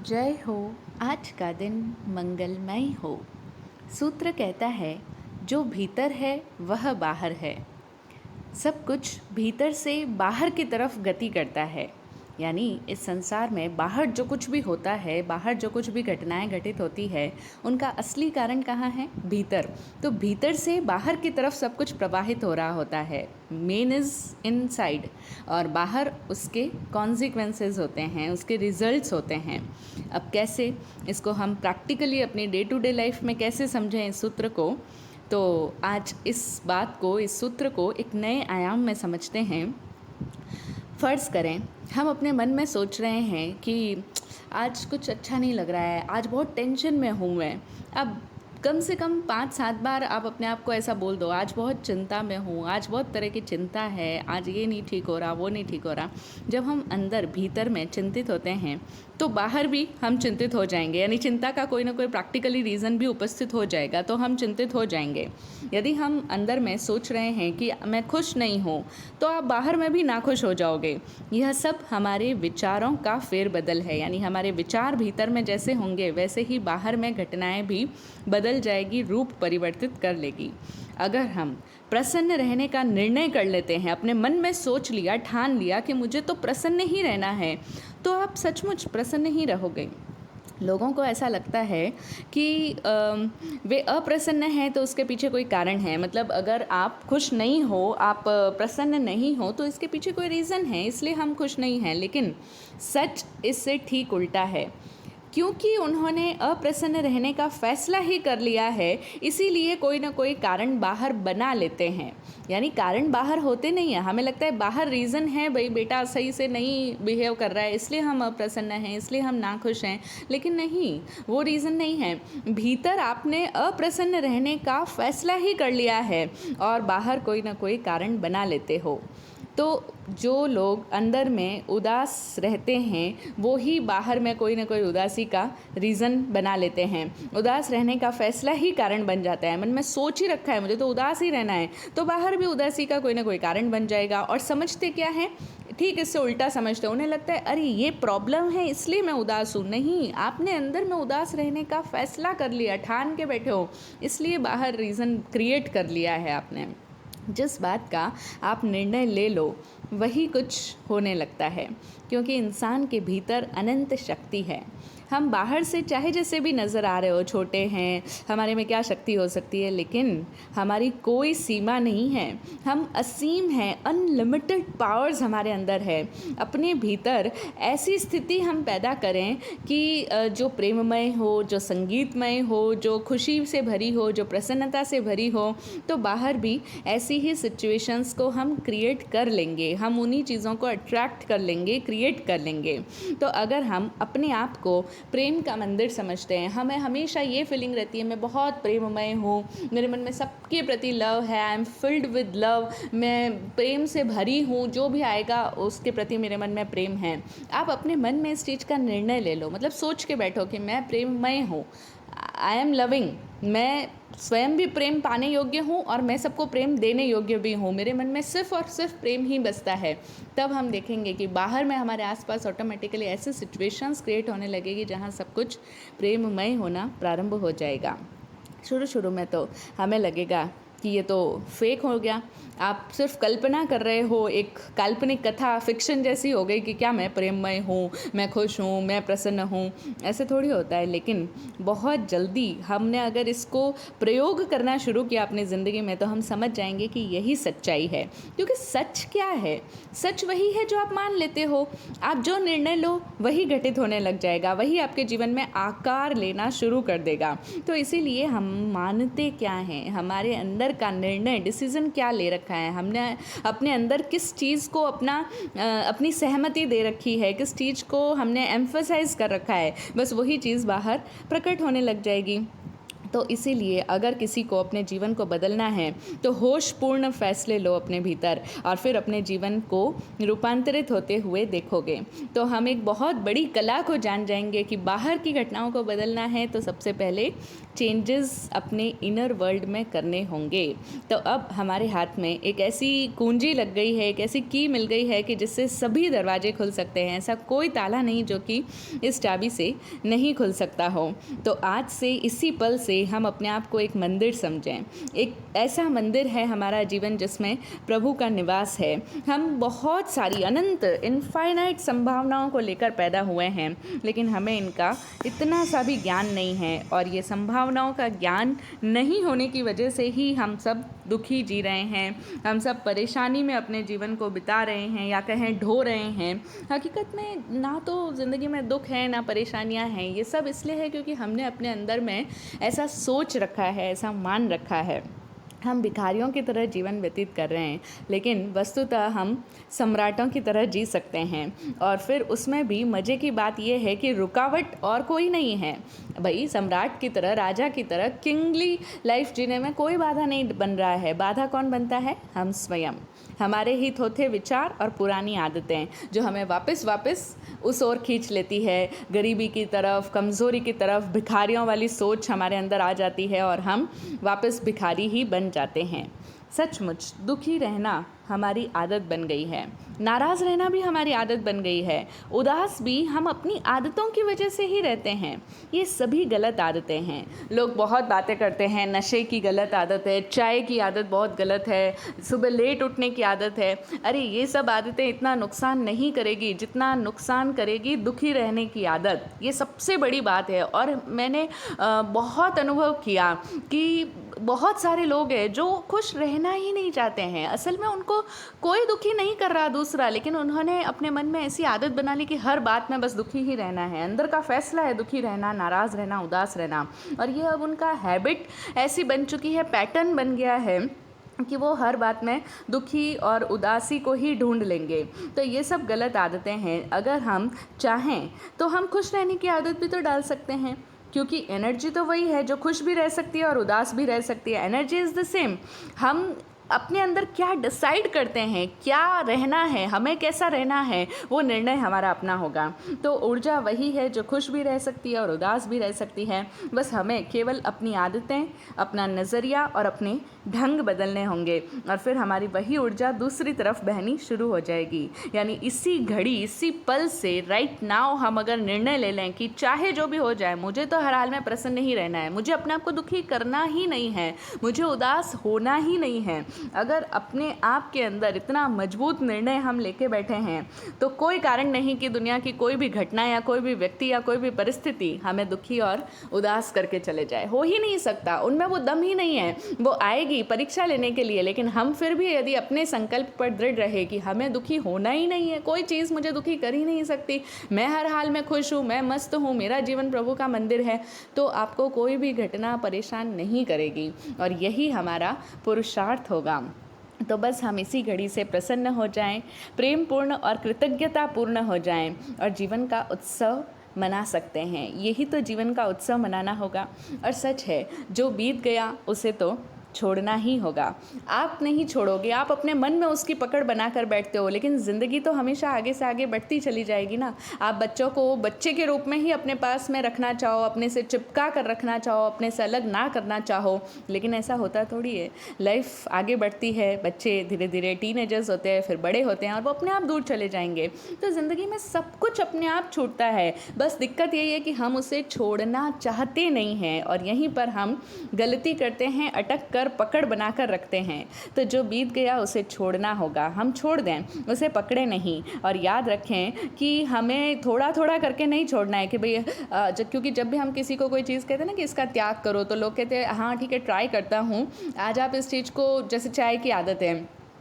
जय हो। आज का दिन मंगलमय हो। सूत्र कहता है, जो भीतर है वह बाहर है। सब कुछ भीतर से बाहर की तरफ गति करता है। यानी इस संसार में बाहर जो कुछ भी होता है, बाहर जो कुछ भी घटनाएं घटित होती है, उनका असली कारण कहाँ है? भीतर। तो भीतर से बाहर की तरफ सब कुछ प्रवाहित हो रहा होता है। मेन इज़ इनसाइड, और बाहर उसके कॉन्सिक्वेंसेस होते हैं, उसके रिजल्ट्स होते हैं। अब कैसे इसको हम प्रैक्टिकली अपनी डे टू डे लाइफ में कैसे समझें इस सूत्र को? तो आज इस बात को, इस सूत्र को एक नए आयाम में समझते हैं। फ़र्ज़ करें हम अपने मन में सोच रहे हैं कि आज कुछ अच्छा नहीं लग रहा है, आज बहुत टेंशन में हूँ मैं। अब कम से कम 5-7 बार आप अपने आप को ऐसा बोल दो, आज बहुत चिंता में हूँ, आज बहुत तरह की चिंता है, आज ये नहीं ठीक हो रहा, वो नहीं ठीक हो रहा। जब हम अंदर भीतर में चिंतित होते हैं तो बाहर भी हम चिंतित हो जाएंगे। यानी चिंता का कोई ना कोई प्रैक्टिकली रीज़न भी उपस्थित हो जाएगा तो हम चिंतित हो जाएंगे। यदि हम अंदर में सोच रहे हैं कि मैं खुश नहीं हूँ, तो आप बाहर में भी नाखुश हो जाओगे। यह सब हमारे विचारों का फेरबदल है। यानी हमारे विचार भीतर में जैसे होंगे वैसे ही बाहर में घटनाएं भी बदल जाएगी, रूप परिवर्तित कर लेगी। अगर हम प्रसन्न रहने का निर्णय कर लेते हैं, अपने मन में सोच लिया, ठान लिया कि मुझे तो प्रसन्न ही रहना है, तो आप सचमुच प्रसन्न ही रहोगे। लोगों को ऐसा लगता है कि वे अप्रसन्न हैं तो उसके पीछे कोई कारण है। मतलब अगर आप खुश नहीं हो, आप प्रसन्न नहीं हो, तो इसके पीछे कोई रीज़न है, इसलिए हम खुश नहीं हैं। लेकिन सच इससे ठीक उल्टा है। क्योंकि उन्होंने अप्रसन्न रहने का फैसला ही कर लिया है, इसीलिए कोई ना कोई कारण बाहर बना लेते हैं। यानी कारण बाहर होते नहीं हैं। हमें लगता है बाहर रीज़न है, भाई बेटा सही से नहीं बिहेव कर रहा है इसलिए हम अप्रसन्न हैं, इसलिए हम नाखुश हैं। लेकिन नहीं, वो रीज़न नहीं है। भीतर आपने अप्रसन्न रहने का फैसला ही कर लिया है और बाहर कोई ना कोई कारण बना लेते हो। तो जो लोग अंदर में उदास रहते हैं वो ही बाहर में कोई ना कोई उदासी का रीज़न बना लेते हैं। उदास रहने का फैसला ही कारण बन जाता है। मन में सोच ही रखा है मुझे तो उदास ही रहना है, तो बाहर भी उदासी का कोई ना कोई कारण बन जाएगा। और समझते क्या है? ठीक इससे उल्टा समझते हैं। उन्हें लगता है अरे ये प्रॉब्लम है इसलिए मैं उदास हूँ। नहीं, आपने अंदर में उदास रहने का फैसला कर लिया, ठान के बैठे हो, इसलिए बाहर रीज़न क्रिएट कर लिया है आपने। जिस बात का आप निर्णय ले लो वही कुछ होने लगता है, क्योंकि इंसान के भीतर अनंत शक्ति है। हम बाहर से चाहे जैसे भी नज़र आ रहे हो, छोटे हैं, हमारे में क्या शक्ति हो सकती है, लेकिन हमारी कोई सीमा नहीं है। हम असीम हैं, अनलिमिटेड पावर्स हमारे अंदर है। अपने भीतर ऐसी स्थिति हम पैदा करें कि जो प्रेममय हो, जो संगीतमय हो, जो खुशी से भरी हो, जो प्रसन्नता से भरी हो, तो बाहर भी ऐसी ही सिचुएशंस को हम क्रिएट कर लेंगे। हम उन्हीं चीज़ों को अट्रैक्ट कर लेंगे, क्रिएट कर लेंगे। तो अगर हम अपने आप को प्रेम का मंदिर समझते हैं, हमें हमेशा ये फीलिंग रहती है मैं बहुत प्रेममय हूँ, मेरे मन में सबके प्रति लव है, I am filled with love, मैं प्रेम से भरी हूँ, जो भी आएगा उसके प्रति मेरे मन में प्रेम है। आप अपने मन में इस चीज़ का निर्णय ले लो। मतलब सोच के बैठो कि मैं प्रेममय हूँ, आई एम लविंग, मैं स्वयं भी प्रेम पाने योग्य हूँ और मैं सबको प्रेम देने योग्य भी हूँ। मेरे मन में सिर्फ और सिर्फ प्रेम ही बसता है। तब हम देखेंगे कि बाहर में हमारे आसपास ऑटोमेटिकली ऐसे सिचुएशंस क्रिएट होने लगेगी जहाँ सब कुछ प्रेममय होना प्रारंभ हो जाएगा। शुरू शुरू में तो हमें लगेगा कि ये तो फेक हो गया, आप सिर्फ कल्पना कर रहे हो, एक काल्पनिक कथा, फिक्शन जैसी हो गई कि क्या मैं प्रेममय हूँ, मैं खुश हूँ, मैं प्रसन्न हूँ। ऐसे थोड़ी होता है। लेकिन बहुत जल्दी हमने अगर इसको प्रयोग करना शुरू किया अपनी ज़िंदगी में तो हम समझ जाएंगे कि यही सच्चाई है। क्योंकि सच क्या है? सच वही है जो आप मान लेते हो। आप जो निर्णय लो वही घटित होने लग जाएगा, वही आपके जीवन में आकार लेना शुरू कर देगा। तो इसीलिए हम मानते क्या हैं, हमारे अंदर का निर्णय, डिसीजन क्या ले रखा है, हमने अपने अंदर किस चीज़ को अपनी सहमति दे रखी है, किस चीज़ को हमने एम्फसाइज कर रखा है, बस वही चीज़ बाहर प्रकट होने लग जाएगी। तो इसीलिए अगर किसी को अपने जीवन को बदलना है तो होशपूर्ण फैसले लो अपने भीतर, और फिर अपने जीवन को रूपांतरित होते हुए देखोगे तो हम एक बहुत बड़ी कला को जान जाएंगे कि बाहर की घटनाओं को बदलना है तो सबसे पहले चेंजेस अपने इनर वर्ल्ड में करने होंगे। तो अब हमारे हाथ में एक ऐसी कुंजी लग गई है, एक ऐसी की मिल गई है कि जिससे सभी दरवाजे खुल सकते हैं। ऐसा कोई ताला नहीं जो कि इस चाबी से नहीं खुल सकता हो। तो आज से इसी पल से हम अपने आप को एक मंदिर समझें। एक ऐसा मंदिर है हमारा जीवन जिसमें प्रभु का निवास है। हम बहुत सारी अनंत इनफाइनाइट संभावनाओं को लेकर पैदा हुए हैं, लेकिन हमें इनका इतना सा भी ज्ञान नहीं है, और ये संभावनाओं का ज्ञान नहीं होने की वजह से ही हम सब दुखी जी रहे हैं। हम सब परेशानी में अपने जीवन को बिता रहे हैं, या कहें ढो रहे हैं। हकीकत में ना तो ज़िंदगी में दुख है ना परेशानियां हैं। ये सब इसलिए है क्योंकि हमने अपने अंदर में ऐसा सोच रखा है, ऐसा मान रखा है। हम भिखारियों की तरह जीवन व्यतीत कर रहे हैं, लेकिन वस्तुतः हम सम्राटों की तरह जी सकते हैं। और फिर उसमें भी मज़े की बात यह है कि रुकावट और कोई नहीं है। भाई सम्राट की तरह, राजा की तरह किंगली लाइफ जीने में कोई बाधा नहीं बन रहा है। बाधा कौन बनता है? हम स्वयं। हमारे ही थोथे विचार और पुरानी आदतें जो हमें वापस उस ओर खींच लेती है, गरीबी की तरफ, कमज़ोरी की तरफ। भिखारियों वाली सोच हमारे अंदर आ जाती है और हम वापस भिखारी ही बन जाते हैं। सचमुच दुखी रहना हमारी आदत बन गई है, नाराज़ रहना भी हमारी आदत बन गई है, उदास भी हम अपनी आदतों की वजह से ही रहते हैं। ये सभी गलत आदतें हैं। लोग बहुत बातें करते हैं, नशे की गलत आदत है, चाय की आदत बहुत गलत है, सुबह लेट उठने की आदत है। अरे ये सब आदतें इतना नुकसान नहीं करेगी जितना नुकसान करेगी दुखी रहने की आदत। ये सबसे बड़ी बात है। और मैंने बहुत अनुभव किया कि बहुत सारे लोग हैं जो खुश रहना ही नहीं चाहते हैं। असल में उनको कोई दुखी नहीं कर रहा दूसरा, लेकिन उन्होंने अपने मन में ऐसी आदत बना ली कि हर बात में बस दुखी ही रहना है। अंदर का फैसला है दुखी रहना, नाराज़ रहना, उदास रहना। और ये अब उनका हैबिट ऐसी बन चुकी है, पैटर्न बन गया है कि वो हर बात में दुखी और उदासी को ही ढूंढ लेंगे। तो ये सब गलत आदतें हैं। अगर हम चाहें तो हम खुश रहने की आदत भी तो डाल सकते हैं, क्योंकि एनर्जी तो वही है जो खुश भी रह सकती है और उदास भी रह सकती है। Energy is the same. हम अपने अंदर क्या डिसाइड करते हैं, क्या रहना है, हमें कैसा रहना है, वो निर्णय हमारा अपना होगा। तो ऊर्जा वही है जो खुश भी रह सकती है और उदास भी रह सकती है। बस हमें केवल अपनी आदतें, अपना नज़रिया और अपने ढंग बदलने होंगे, और फिर हमारी वही ऊर्जा दूसरी तरफ बहनी शुरू हो जाएगी। यानी इसी घड़ी, इसी पल से, राइट नाउ हम अगर निर्णय ले लें कि चाहे जो भी हो जाए, मुझे तो हर हाल में प्रसन्न नहीं रहना है, मुझे अपने आप को दुखी करना ही नहीं है, मुझे उदास होना ही नहीं है। अगर अपने आप के अंदर इतना मजबूत निर्णय हम लेके बैठे हैं तो कोई कारण नहीं कि दुनिया की कोई भी घटना या कोई भी व्यक्ति या कोई भी परिस्थिति हमें दुखी और उदास करके चले जाए। हो ही नहीं सकता, उनमें वो दम ही नहीं है। वो आएगी परीक्षा लेने के लिए, लेकिन हम फिर भी यदि अपने संकल्प पर दृढ़ रहे कि हमें दुखी होना ही नहीं है, कोई चीज़ मुझे दुखी कर ही नहीं सकती, मैं हर हाल में खुश हूँ, मैं मस्त हूँ, मेरा जीवन प्रभु का मंदिर है, तो आपको कोई भी घटना परेशान नहीं करेगी। और यही हमारा पुरुषार्थ होगा। तो बस हम इसी घड़ी से प्रसन्न हो जाएं, प्रेम पूर्ण और कृतज्ञता पूर्ण हो जाएं, और जीवन का उत्सव मना सकते हैं। यही तो जीवन का उत्सव मनाना होगा। और सच है, जो बीत गया उसे तो छोड़ना ही होगा। आप नहीं छोड़ोगे, आप अपने मन में उसकी पकड़ बना कर बैठते हो, लेकिन ज़िंदगी तो हमेशा आगे से आगे बढ़ती चली जाएगी ना। आप बच्चों को बच्चे के रूप में ही अपने पास में रखना चाहो, अपने से चिपका कर रखना चाहो, अपने से अलग ना करना चाहो, लेकिन ऐसा होता थोड़ी है। लाइफ आगे बढ़ती है, बच्चे धीरे धीरे टीनेजर्स होते हैं, फिर बड़े होते हैं और वो अपने आप दूर चले जाएंगे। तो ज़िंदगी में सब कुछ अपने आप छूटता है। बस दिक्कत यही है कि हम उसे छोड़ना चाहते नहीं हैं, और यहीं पर हम गलती करते हैं, अटक कर पकड़ बनाकर रखते हैं। तो जो बीत गया उसे छोड़ना होगा। हम छोड़ दें, उसे पकड़े नहीं। और याद रखें कि हमें थोड़ा थोड़ा करके नहीं छोड़ना है कि भाई क्योंकि जब भी हम किसी को कोई चीज़ कहते हैं ना कि इसका त्याग करो, तो लोग कहते हैं हाँ ठीक है ट्राई करता हूँ। आज आप इस चीज़ को, जैसे चाय की आदत है,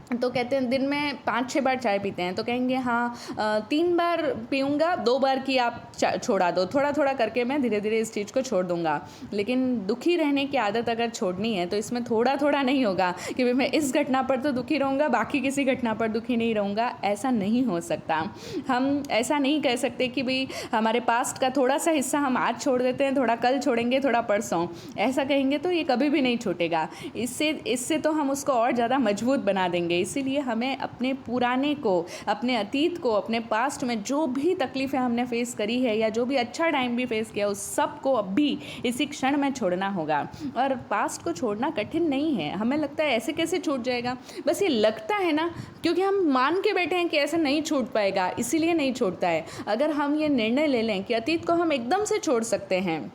तो कहते हैं दिन में 5-6 बार चाय पीते हैं, तो कहेंगे हाँ 3 बार पीऊँगा, 2 बार की आप छोड़ा दो, थोड़ा थोड़ा करके मैं धीरे धीरे इस चीज़ को छोड़ दूँगा। लेकिन दुखी रहने की आदत अगर छोड़नी है तो इसमें थोड़ा थोड़ा नहीं होगा कि भाई मैं इस घटना पर तो दुखी रहूँगा, बाकी किसी घटना पर दुखी नहीं रहूँगा, ऐसा नहीं हो सकता। हम ऐसा नहीं कह सकते कि भाई हमारे पास्ट का थोड़ा सा हिस्सा हम आज छोड़ देते हैं, थोड़ा कल छोड़ेंगे, थोड़ा परसों, ऐसा कहेंगे तो ये कभी भी नहीं छूटेगा। इससे तो हम उसको और ज़्यादा मजबूत बना देंगे। इसीलिए हमें अपने पुराने को, अपने अतीत को, अपने पास्ट में जो भी तकलीफ़ें हमने फेस करी है या जो भी अच्छा टाइम भी फेस किया, उस सब को अभी इसी क्षण में छोड़ना होगा। और पास्ट को छोड़ना कठिन नहीं है। हमें लगता है ऐसे कैसे छूट जाएगा, बस ये लगता है ना, क्योंकि हम मान के बैठे हैं कि ऐसा नहीं छूट पाएगा, इसीलिए नहीं छूटता है। अगर हम ये निर्णय ले लें कि अतीत को हम एकदम से छोड़ सकते हैं,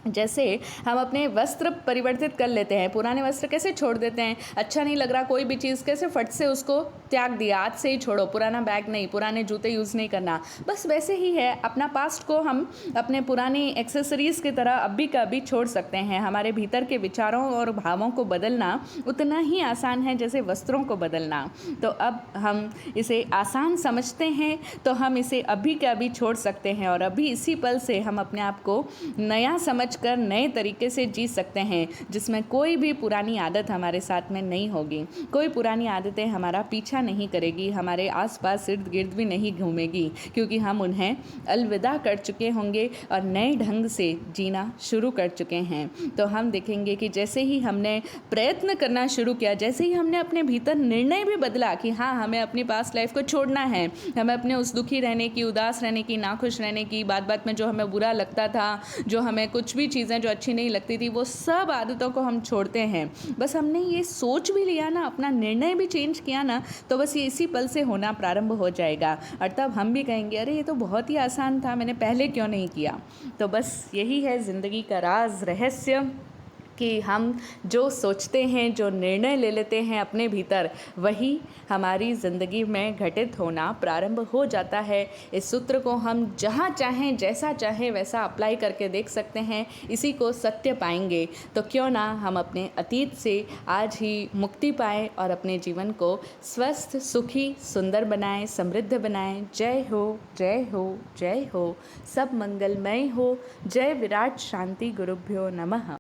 जैसे हम अपने वस्त्र परिवर्तित कर लेते हैं, पुराने वस्त्र कैसे छोड़ देते हैं, अच्छा नहीं लग रहा कोई भी चीज़, कैसे फट से उसको त्याग दिया, आज से ही छोड़ो, पुराना बैग नहीं, पुराने जूते यूज़ नहीं करना, बस वैसे ही है अपना पास्ट को हम अपने पुरानी एक्सेसरीज़ की तरह अभी का अभी छोड़ सकते हैं। हमारे भीतर के विचारों और भावों को बदलना उतना ही आसान है जैसे वस्त्रों को बदलना। तो अब हम इसे आसान समझते हैं तो हम इसे अभी का अभी छोड़ सकते हैं, और अभी इसी पल से हम अपने आप को नया समझ कर नए तरीके से जी सकते हैं, जिसमें कोई भी पुरानी आदत हमारे साथ में नहीं होगी, कोई पुरानी आदतें हमारा पीछा नहीं करेगी, हमारे आसपास इर्द गिर्द भी नहीं घूमेगी, क्योंकि हम उन्हें अलविदा कर चुके होंगे और नए ढंग से जीना शुरू कर चुके हैं। तो हम देखेंगे कि जैसे ही हमने प्रयत्न करना शुरू किया, जैसे ही हमने अपने भीतर निर्णय भी बदला कि हाँ हमें अपनी पास्ट लाइफ को छोड़ना है, हमें अपने उस दुखी रहने की, उदास रहने की, नाखुश रहने की, बात बात में जो हमें बुरा लगता था, जो हमें कुछ भी चीज़ें जो अच्छी नहीं लगती थी, वो सब आदतों को हम छोड़ते हैं। बस हमने ये सोच भी लिया ना, अपना निर्णय भी चेंज किया ना, तो बस ये इसी पल से होना प्रारंभ हो जाएगा। और तब हम भी कहेंगे अरे ये तो बहुत ही आसान था, मैंने पहले क्यों नहीं किया। तो बस यही है ज़िंदगी का राज, रहस्य, कि हम जो सोचते हैं, जो निर्णय ले लेते हैं अपने भीतर, वही हमारी ज़िंदगी में घटित होना प्रारंभ हो जाता है। इस सूत्र को हम जहाँ चाहें, जैसा चाहें वैसा अप्लाई करके देख सकते हैं, इसी को सत्य पाएंगे। तो क्यों ना हम अपने अतीत से आज ही मुक्ति पाएं और अपने जीवन को स्वस्थ, सुखी, सुंदर बनाएं, समृद्ध बनाएं। जय हो, जय हो, जय हो। सब मंगलमय हो। जय विराट शांति गुरुभ्यो नमः।